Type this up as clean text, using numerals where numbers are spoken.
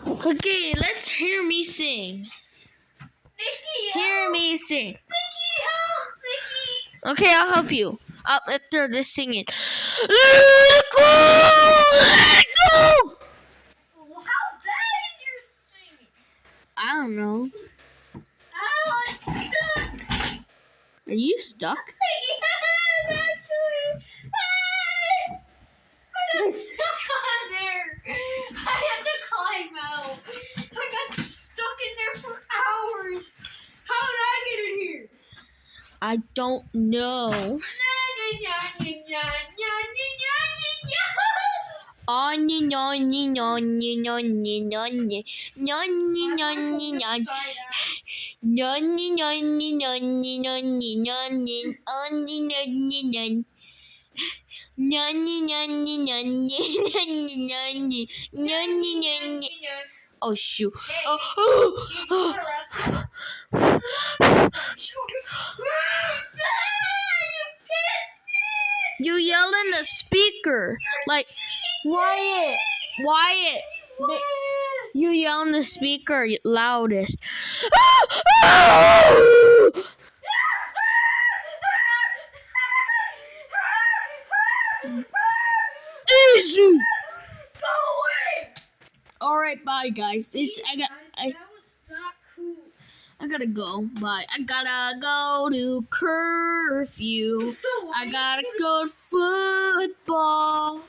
Okay, let's hear me sing. Mickey, Hear me sing. Mickey, help! Mickey! Okay, I'll help you. After this singing. Let it go! Let it go! How bad is your singing? I don't know. Oh, it's stuck! Are you stuck? Yeah, actually. Hey! I got stuck on there. I had to climb out. I got stuck in there for hours. How did I get in here? I don't know. Anya, nya, nya, nya, nya, nya, nya, nya. Nya, nya, nya, nya, nya. Nya, nya, nya, nya, nya, nya, nya, nya, nya. Anya, nya, nya, nya. Nya, nya, nya, nya, nya, nya, nya, nya, nya. Nya, nya, nya, nya. Oh shoot. You yell in the speaker. Like, Wyatt. You yell in the speaker loudest. Easy. Go away! Alright, bye guys. That was not cool. I gotta go. Bye. I gotta go to curfew. I gotta go to football.